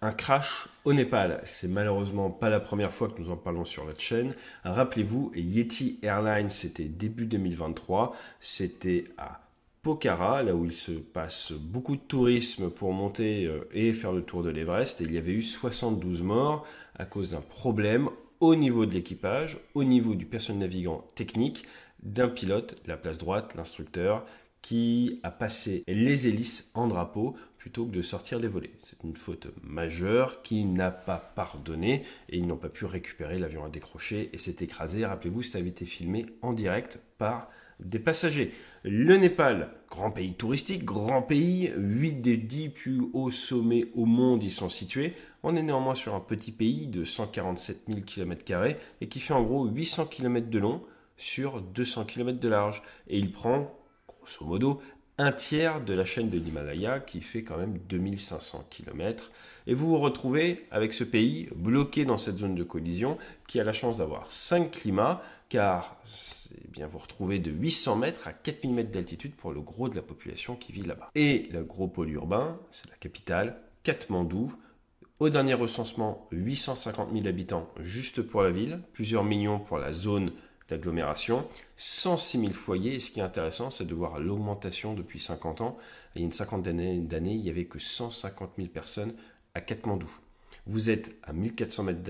Un crash au Népal, c'est malheureusement pas la première fois que nous en parlons sur notre chaîne. Rappelez-vous, Yeti Airlines, c'était début 2023, c'était à Pokhara, là où il se passe beaucoup de tourisme pour monter et faire le tour de l'Everest. Et il y avait eu 72 morts à cause d'un problème au niveau de l'équipage, au niveau du personnel navigant technique, d'un pilote de la place droite, l'instructeur, qui a passé les hélices en drapeau plutôt que de sortir des volets. C'est une faute majeure qui n'a pas pardonné et ils n'ont pas pu récupérer. L'avion a décroché et s'est écrasé. Rappelez-vous, ça avait été filmé en direct par des passagers. Le Népal, grand pays touristique, grand pays, 8 des 10 plus hauts sommets au monde y sont situés. On est néanmoins sur un petit pays de 147 000 km² et qui fait en gros 800 km de long sur 200 km de large. Et il prend, grosso modo, un tiers de la chaîne de l'Himalaya qui fait quand même 2500 km. Et vous vous retrouvez avec ce pays bloqué dans cette zone de collision qui a la chance d'avoir 5 climats car bien, vous retrouvez de 800 mètres à 4000 mètres d'altitude pour le gros de la population qui vit là-bas. Et le gros pôle urbain, c'est la capitale, Katmandou. Au dernier recensement, 850 000 habitants juste pour la ville, plusieurs millions pour la zone d'agglomération, 106 000 foyers. Et ce qui est intéressant, c'est de voir l'augmentation depuis 50 ans. Il y a une cinquantaine d'années, il n'y avait que 150 000 personnes à Katmandou. Vous êtes à 1400 mètres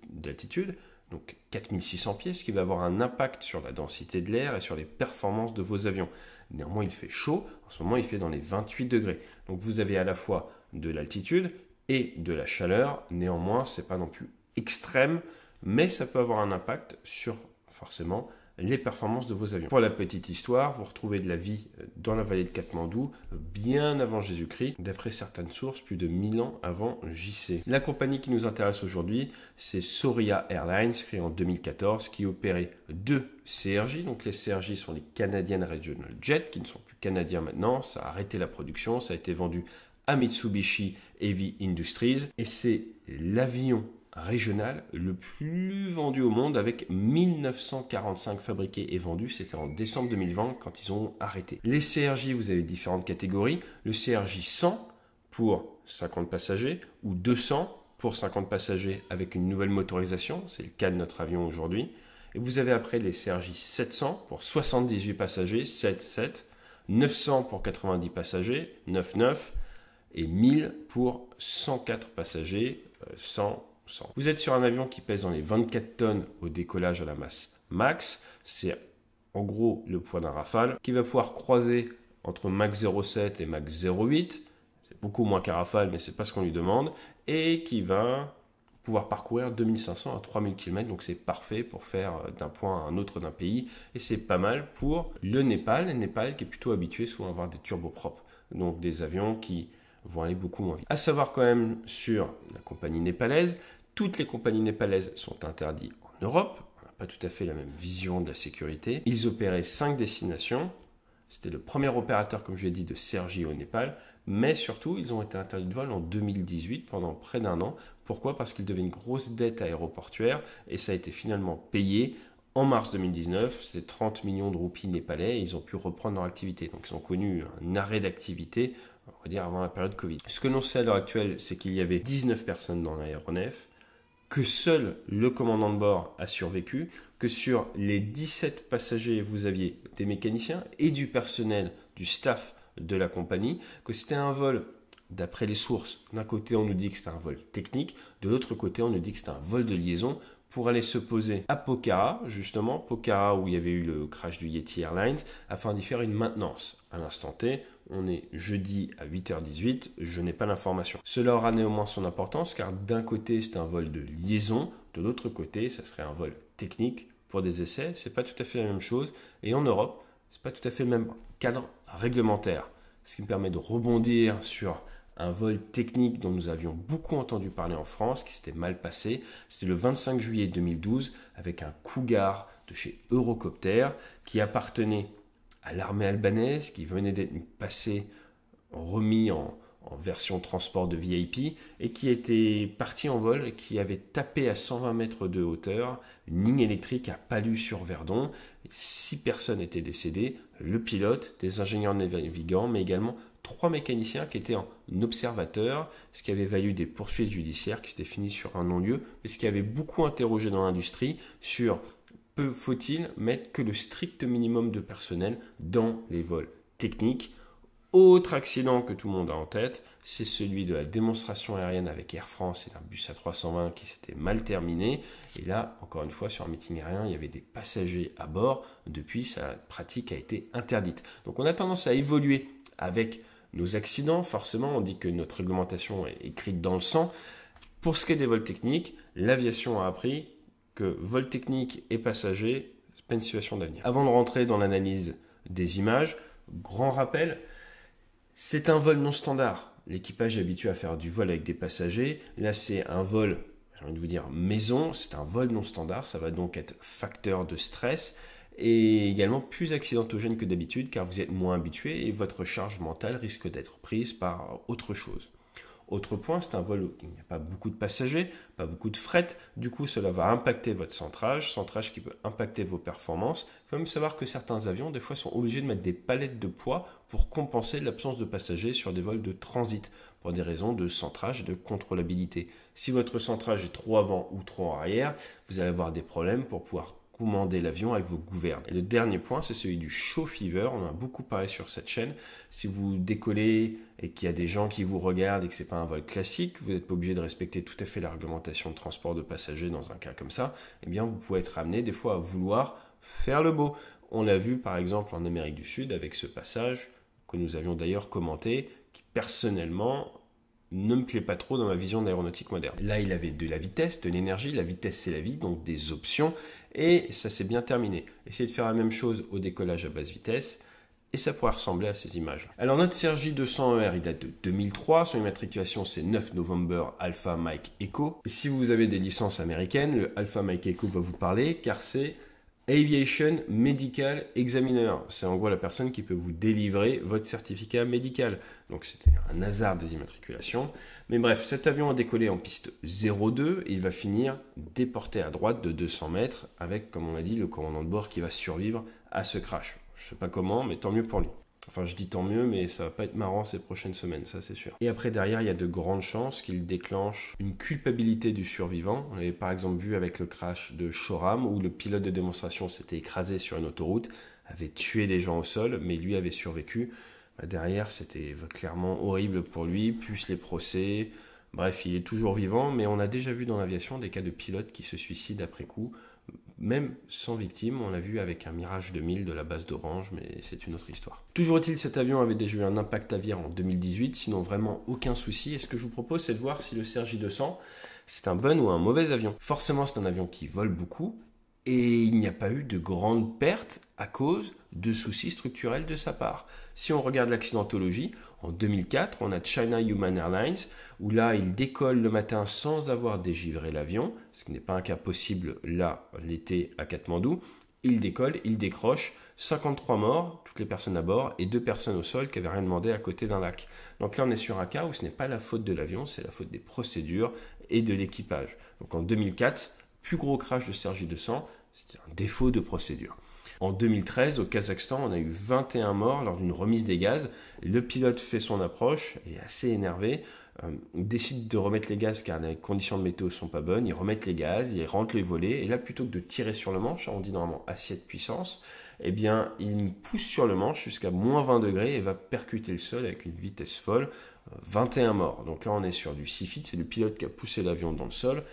d'altitude, donc 4600 pieds, ce qui va avoir un impact sur la densité de l'air et sur les performances de vos avions. Néanmoins, il fait chaud. En ce moment, il fait dans les 28 degrés. Donc vous avez à la fois de l'altitude et de la chaleur. Néanmoins, ce n'est pas non plus extrême, mais ça peut avoir un impact sur forcément les performances de vos avions. Pour la petite histoire, vous retrouvez de la vie dans la vallée de Katmandou bien avant Jésus-Christ, d'après certaines sources, plus de 1000 ans avant JC. La compagnie qui nous intéresse aujourd'hui, c'est Sauria Airlines, créée en 2014, qui opérait deux CRJ. Donc les CRJ sont les Canadian Regional Jet, qui ne sont plus canadiens maintenant. Ça a arrêté la production, ça a été vendu à Mitsubishi Heavy Industries, et c'est l'avion régional le plus vendu au monde avec 1945 fabriqués et vendus. C'était en décembre 2020 quand ils ont arrêté. Les CRJ, vous avez différentes catégories. Le CRJ 100 pour 50 passagers ou 200 pour 50 passagers avec une nouvelle motorisation. C'est le cas de notre avion aujourd'hui. Et vous avez après les CRJ 700 pour 78 passagers, 7-7, 900 pour 90 passagers, 9-9 et 1000 pour 104 passagers, 100. Vous êtes sur un avion qui pèse dans les 24 tonnes au décollage à la masse max. C'est en gros le poids d'un Rafale qui va pouvoir croiser entre Mach 0,7 et Mach 0,8. C'est beaucoup moins qu'un Rafale, mais ce n'est pas ce qu'on lui demande. Et qui va pouvoir parcourir 2500 à 3000 km. Donc c'est parfait pour faire d'un point à un autre d'un pays. Et c'est pas mal pour le Népal. Le Népal qui est plutôt habitué souvent à avoir des turbopropres. Donc des avions qui vont aller beaucoup moins vite. À savoir quand même sur la compagnie népalaise, toutes les compagnies népalaises sont interdites en Europe. On n'a pas tout à fait la même vision de la sécurité. Ils opéraient 5 destinations. C'était le premier opérateur, comme je l'ai dit, de CRJ au Népal. Mais surtout, ils ont été interdits de vol en 2018 pendant près d'un an. Pourquoi ? Parce qu'ils devaient une grosse dette aéroportuaire et ça a été finalement payé. En mars 2019, c'est 30 millions de roupies népalais et ils ont pu reprendre leur activité. Donc ils ont connu un arrêt d'activité, on va dire avant la période Covid. Ce que l'on sait à l'heure actuelle, c'est qu'il y avait 19 personnes dans l'aéronef, que seul le commandant de bord a survécu, que sur les 17 passagers, vous aviez des mécaniciens et du personnel, du staff de la compagnie, que c'était un vol, d'après les sources, d'un côté on nous dit que c'était un vol technique, de l'autre côté on nous dit que c'était un vol de liaison pour aller se poser à Pokhara, justement, Pokhara où il y avait eu le crash du Yeti Airlines, afin d'y faire une maintenance. À l'instant T, on est jeudi à 8h18, je n'ai pas l'information. Cela aura néanmoins son importance car d'un côté c'est un vol de liaison, de l'autre côté ça serait un vol technique pour des essais, c'est pas tout à fait la même chose. Et en Europe, c'est pas tout à fait le même cadre réglementaire. Ce qui me permet de rebondir sur un vol technique dont nous avions beaucoup entendu parler en France, qui s'était mal passé. C'était le 25 juillet 2012 avec un Cougar de chez Eurocopter qui appartenait à l'armée albanaise, qui venait d'être passé, remis en version transport de VIP et qui était parti en vol et qui avait tapé à 120 mètres de hauteur une ligne électrique à Palu-sur-Verdon. 6 personnes étaient décédées, le pilote, des ingénieurs navigants, mais également 3 mécaniciens qui étaient en observateur, ce qui avait valu des poursuites judiciaires qui s'étaient finies sur un non-lieu, mais ce qui avait beaucoup interrogé dans l'industrie sur faut-il mettre que le strict minimum de personnel dans les vols techniques. Autre accident que tout le monde a en tête, c'est celui de la démonstration aérienne avec Air France et l'Airbus A320 qui s'était mal terminé. Et là, encore une fois, sur un meeting aérien, il y avait des passagers à bord. Depuis, sa pratique a été interdite. Donc on a tendance à évoluer avec nos accidents. Forcément, on dit que notre réglementation est écrite dans le sang. Pour ce qui est des vols techniques, l'aviation a appris que vol technique et passagers, c'est pas une situation d'avenir. Avant de rentrer dans l'analyse des images, grand rappel, c'est un vol non standard. L'équipage est habitué à faire du vol avec des passagers. Là, c'est un vol, j'ai envie de vous dire, maison. C'est un vol non standard. Ça va donc être facteur de stress et également plus accidentogène que d'habitude car vous êtes moins habitué et votre charge mentale risque d'être prise par autre chose. Autre point, c'est un vol où il n'y a pas beaucoup de passagers, pas beaucoup de fret. Du coup, cela va impacter votre centrage qui peut impacter vos performances. Il faut même savoir que certains avions, des fois, sont obligés de mettre des palettes de poids pour compenser l'absence de passagers sur des vols de transit, pour des raisons de centrage et de contrôlabilité. Si votre centrage est trop avant ou trop en arrière, vous allez avoir des problèmes pour pouvoir commander l'avion avec vos gouvernes. Et le dernier point, c'est celui du show fever. On en a beaucoup parlé sur cette chaîne. Si vous décollez et qu'il y a des gens qui vous regardent et que ce n'est pas un vol classique, vous n'êtes pas obligé de respecter tout à fait la réglementation de transport de passagers dans un cas comme ça, eh bien vous pouvez être amené des fois à vouloir faire le beau. On l'a vu par exemple en Amérique du Sud avec ce passage que nous avions d'ailleurs commenté, qui personnellement ne me plaît pas trop dans ma vision de l'aéronautique moderne. Là, il avait de la vitesse, de l'énergie. La vitesse, c'est la vie, donc des options. Et ça s'est bien terminé. Essayez de faire la même chose au décollage à basse vitesse. Et ça pourrait ressembler à ces images. Alors, notre CRJ 200ER, il date de 2003. Son immatriculation, c'est 9 November Alpha Mike Echo. Et si vous avez des licences américaines, le Alpha Mike Echo va vous parler car c'est Aviation Medical Examiner. C'est en gros la personne qui peut vous délivrer votre certificat médical. Donc c'était un hasard des immatriculations. Mais bref, cet avion a décollé en piste 02 et il va finir déporté à droite de 200 mètres avec, comme on l'a dit, le commandant de bord qui va survivre à ce crash. Je ne sais pas comment, mais tant mieux pour lui. Enfin, je dis tant mieux, mais ça va pas être marrant ces prochaines semaines, ça c'est sûr. Et après, derrière, il y a de grandes chances qu'il déclenche une culpabilité du survivant. On l'avait par exemple vu avec le crash de Shoreham, où le pilote de démonstration s'était écrasé sur une autoroute, avait tué des gens au sol, mais lui avait survécu. Derrière, c'était clairement horrible pour lui, plus les procès. Bref, il est toujours vivant, mais on a déjà vu dans l'aviation des cas de pilotes qui se suicident après coup. Même sans victime, on l'a vu avec un Mirage 2000 de la base d'Orange, mais c'est une autre histoire. Toujours est-il, cet avion avait déjà eu un impact aviaire en 2018, sinon vraiment aucun souci. Et ce que je vous propose, c'est de voir si le CRJ 200, c'est un bon ou un mauvais avion. Forcément, c'est un avion qui vole beaucoup, et il n'y a pas eu de grandes pertes à cause de soucis structurels de sa part. Si on regarde l'accidentologie, en 2004, on a China Human Airlines, où là, il décolle le matin sans avoir dégivré l'avion, ce qui n'est pas un cas possible là, l'été à Katmandou. Il décolle, il décroche, 53 morts, toutes les personnes à bord, et 2 personnes au sol qui n'avaient rien demandé à côté d'un lac. Donc là, on est sur un cas où ce n'est pas la faute de l'avion, c'est la faute des procédures et de l'équipage. Donc en 2004, plus gros crash de CRJ 200, c'était un défaut de procédure. En 2013, au Kazakhstan, on a eu 21 morts lors d'une remise des gaz. Le pilote fait son approche, est assez énervé, décide de remettre les gaz car les conditions de météo ne sont pas bonnes. Ils remettent les gaz, ils rentrent les volets, et là, plutôt que de tirer sur le manche, on dit normalement assiette puissance, eh bien, il pousse sur le manche jusqu'à moins 20 degrés et va percuter le sol avec une vitesse folle. 21 morts. Donc là, on est sur du CFIT, c'est le pilote qui a poussé l'avion dans le sol,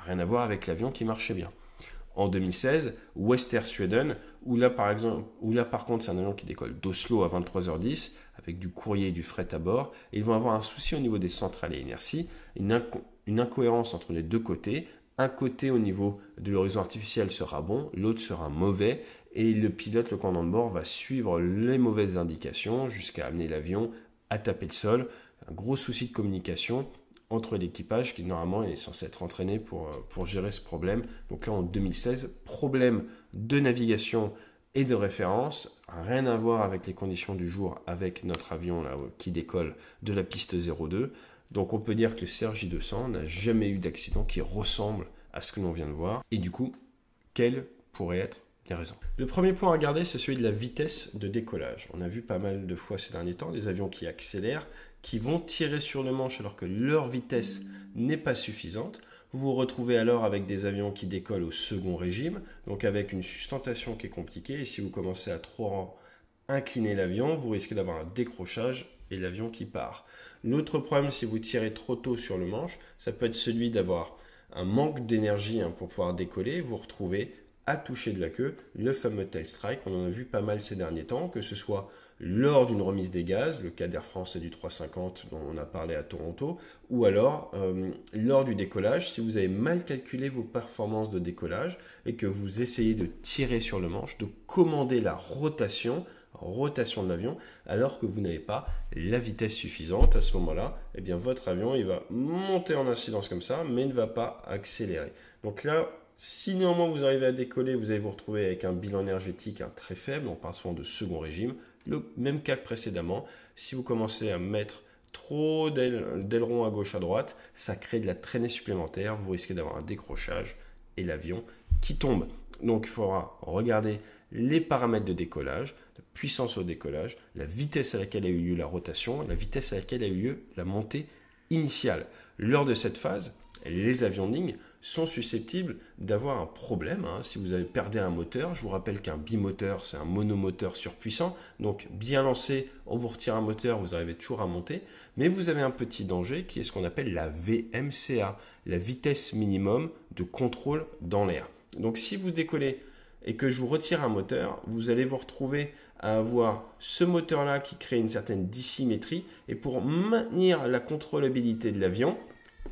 rien à voir avec l'avion qui marchait bien. En 2016, West Air Sweden, où là par contre c'est un avion qui décolle d'Oslo à 23h10 avec du courrier et du fret à bord, et ils vont avoir un souci au niveau des centrales à inertie, une incohérence entre les deux côtés. Un côté au niveau de l'horizon artificiel sera bon, l'autre sera mauvais, et le pilote, le commandant de bord, va suivre les mauvaises indications jusqu'à amener l'avion à taper le sol. Un gros souci de communication entre l'équipage qui normalement est censé être entraîné pour gérer ce problème. Donc là en 2016, problème de navigation et de référence, rien à voir avec les conditions du jour avec notre avion là, qui décolle de la piste 02. Donc on peut dire que le CRJ 200 n'a jamais eu d'accident qui ressemble à ce que l'on vient de voir. Et du coup, quel pourrait être les raisons. Le premier point à regarder, c'est celui de la vitesse de décollage. On a vu pas mal de fois ces derniers temps des avions qui accélèrent, qui vont tirer sur le manche alors que leur vitesse n'est pas suffisante. Vous vous retrouvez alors avec des avions qui décollent au second régime, donc avec une sustentation qui est compliquée. Et si vous commencez à trop incliner l'avion, vous risquez d'avoir un décrochage et l'avion qui part. L'autre problème, si vous tirez trop tôt sur le manche, ça peut être celui d'avoir un manque d'énergie pour pouvoir décoller. Vous retrouvez à toucher de la queue, le fameux tail strike. On en a vu pas mal ces derniers temps, que ce soit lors d'une remise des gaz, le cas d'Air France et du 350 dont on a parlé à Toronto, ou alors lors du décollage, si vous avez mal calculé vos performances de décollage et que vous essayez de tirer sur le manche, de commander la rotation de l'avion, alors que vous n'avez pas la vitesse suffisante. À ce moment-là, eh bien, votre avion il va monter en incidence comme ça, mais ne va pas accélérer. Donc là, si néanmoins vous arrivez à décoller, vous allez vous retrouver avec un bilan énergétique très faible. On parle souvent de second régime. Le même cas que précédemment, si vous commencez à mettre trop d'ailerons à gauche à droite, ça crée de la traînée supplémentaire. Vous risquez d'avoir un décrochage et l'avion qui tombe. Donc il faudra regarder les paramètres de décollage, la puissance au décollage, la vitesse à laquelle a eu lieu la rotation, la vitesse à laquelle a eu lieu la montée initiale. Lors de cette phase, les avions de ligne sont susceptibles d'avoir un problème. Si vous avez perdu un moteur, je vous rappelle qu'un bimoteur, c'est un monomoteur surpuissant. Donc bien lancé, on vous retire un moteur, vous arrivez toujours à monter. Mais vous avez un petit danger qui est ce qu'on appelle la VMCA, la vitesse minimum de contrôle dans l'air. Donc si vous décollez et que je vous retire un moteur, vous allez vous retrouver à avoir ce moteur-là qui crée une certaine dissymétrie. Et pour maintenir la contrôlabilité de l'avion,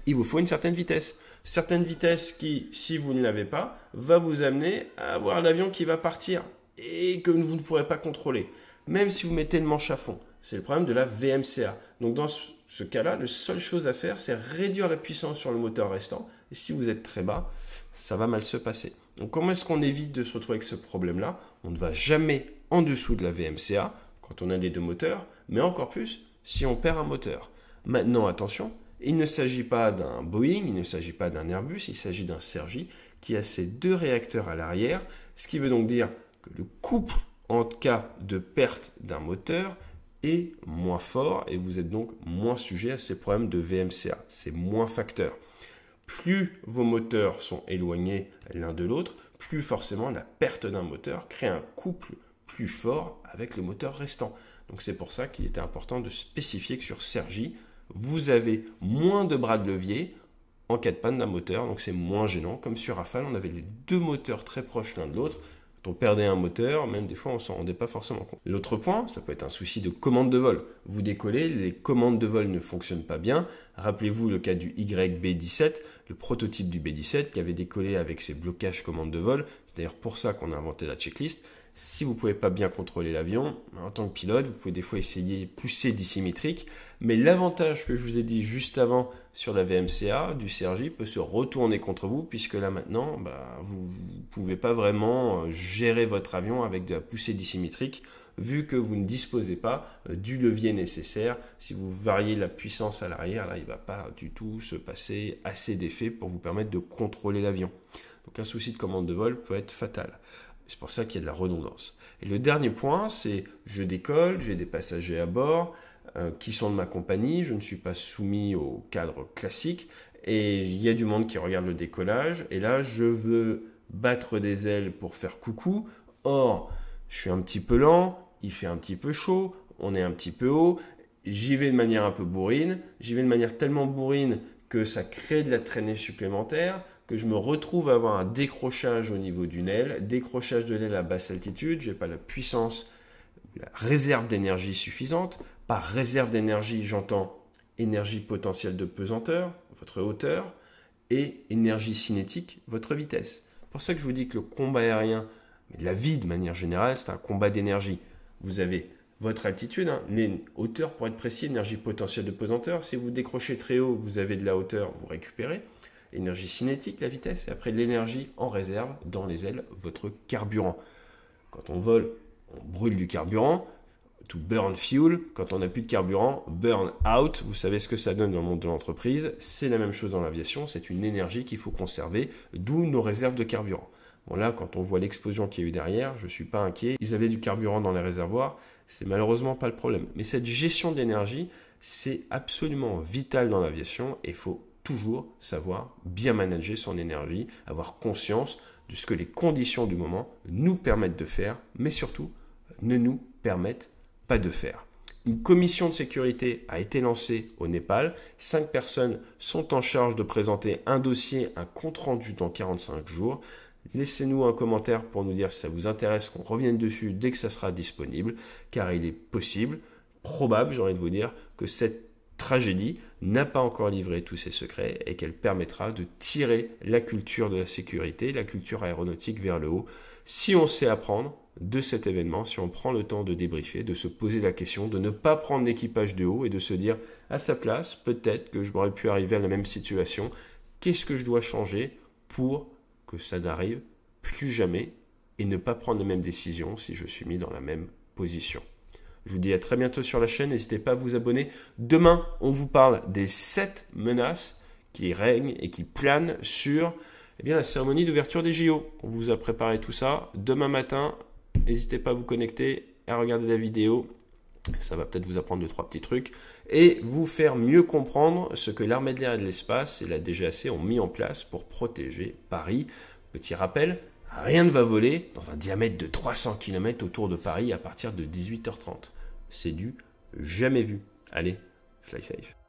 il vous faut une certaine vitesse. Certaine vitesse qui, si vous ne l'avez pas, va vous amener à avoir l'avion qui va partir et que vous ne pourrez pas contrôler. Même si vous mettez le manche à fond. C'est le problème de la VMCA. Donc dans ce cas-là, la seule chose à faire, c'est réduire la puissance sur le moteur restant. Et si vous êtes très bas, ça va mal se passer. Donc comment est-ce qu'on évite de se retrouver avec ce problème-là? On ne va jamais en dessous de la VMCA quand on a les deux moteurs, mais encore plus si on perd un moteur. Maintenant, attention, il ne s'agit pas d'un Boeing, il ne s'agit pas d'un Airbus, il s'agit d'un Cergy qui a ses deux réacteurs à l'arrière, ce qui veut donc dire que le couple en cas de perte d'un moteur est moins fort et vous êtes donc moins sujet à ces problèmes de VMCA, c'est moins facteur. Plus vos moteurs sont éloignés l'un de l'autre, plus forcément la perte d'un moteur crée un couple plus fort avec le moteur restant. Donc c'est pour ça qu'il était important de spécifier que sur Cergy, vous avez moins de bras de levier en cas de panne d'un moteur, donc c'est moins gênant. Comme sur Rafale, on avait les deux moteurs très proches l'un de l'autre. Quand on perdait un moteur, même des fois, on ne s'en rendait pas forcément compte. L'autre point, ça peut être un souci de commande de vol. Vous décollez, les commandes de vol ne fonctionnent pas bien. Rappelez-vous le cas du YB-17, le prototype du B-17 qui avait décollé avec ses blocages commandes de vol. C'est d'ailleurs pour ça qu'on a inventé la checklist. Si vous ne pouvez pas bien contrôler l'avion, en tant que pilote, vous pouvez des fois essayer de pousser dissymétrique. Mais l'avantage que je vous ai dit juste avant sur la VMCA du Cergy peut se retourner contre vous, puisque là maintenant, vous ne pouvez pas vraiment gérer votre avion avec de la poussée dissymétrique, vu que vous ne disposez pas du levier nécessaire. Si vous variez la puissance à l'arrière, là, il ne va pas du tout se passer assez d'effet pour vous permettre de contrôler l'avion. Donc un souci de commande de vol peut être fatal. C'est pour ça qu'il y a de la redondance. Et le dernier point, c'est je décolle, j'ai des passagers à bord qui sont de ma compagnie, je ne suis pas soumis au cadre classique et il y a du monde qui regarde le décollage et là je veux battre des ailes pour faire coucou. Or, je suis un petit peu lent, il fait un petit peu chaud, on est un petit peu haut, j'y vais de manière un peu bourrine, j'y vais de manière tellement bourrine que ça crée de la traînée supplémentaire, que je me retrouve à avoir un décrochage au niveau d'une aile, décrochage de l'aile à basse altitude, je n'ai pas la puissance, la réserve d'énergie suffisante. Par réserve d'énergie, j'entends énergie potentielle de pesanteur, votre hauteur, et énergie cinétique, votre vitesse. C'est pour ça que je vous dis que le combat aérien, mais la vie de manière générale, c'est un combat d'énergie. Vous avez votre altitude, les hauteurs pour être précis, énergie potentielle de pesanteur. Si vous décrochez très haut, vous avez de la hauteur, vous récupérez. Énergie cinétique, la vitesse, et après l'énergie en réserve dans les ailes, votre carburant. Quand on vole, on brûle du carburant, to burn fuel. Quand on n'a plus de carburant, burn out. Vous savez ce que ça donne dans le monde de l'entreprise. C'est la même chose dans l'aviation, c'est une énergie qu'il faut conserver, d'où nos réserves de carburant. Bon là, quand on voit l'explosion qu'il y a eu derrière, je ne suis pas inquiet. Ils avaient du carburant dans les réservoirs, c'est malheureusement pas le problème. Mais cette gestion d'énergie, c'est absolument vital dans l'aviation et il faut toujours savoir bien manager son énergie, avoir conscience de ce que les conditions du moment nous permettent de faire, mais surtout ne nous permettent pas de faire. Une commission de sécurité a été lancée au Népal. 5 personnes sont en charge de présenter un dossier, un compte-rendu dans 45 jours. Laissez-nous un commentaire pour nous dire si ça vous intéresse qu'on revienne dessus dès que ça sera disponible, car il est possible, probable, j'ai envie de vous dire, que cette tragédie n'a pas encore livré tous ses secrets et qu'elle permettra de tirer la culture de la sécurité, la culture aéronautique vers le haut, si on sait apprendre de cet événement, si on prend le temps de débriefer, de se poser la question, de ne pas prendre l'équipage de haut et de se dire à sa place, peut-être que je m'aurais pu arriver à la même situation, qu'est-ce que je dois changer pour que ça n'arrive plus jamais et ne pas prendre les mêmes décisions si je suis mis dans la même position. Je vous dis à très bientôt sur la chaîne, n'hésitez pas à vous abonner. Demain, on vous parle des 7 menaces qui règnent et qui planent sur la cérémonie d'ouverture des JO. On vous a préparé tout ça. Demain matin, n'hésitez pas à vous connecter, à regarder la vidéo. Ça va peut-être vous apprendre 2-3 petits trucs et vous faire mieux comprendre ce que l'armée de l'air et de l'espace et la DGAC ont mis en place pour protéger Paris. Petit rappel, rien ne va voler dans un diamètre de 300 km autour de Paris à partir de 18h30. C'est du jamais vu. Allez, fly safe.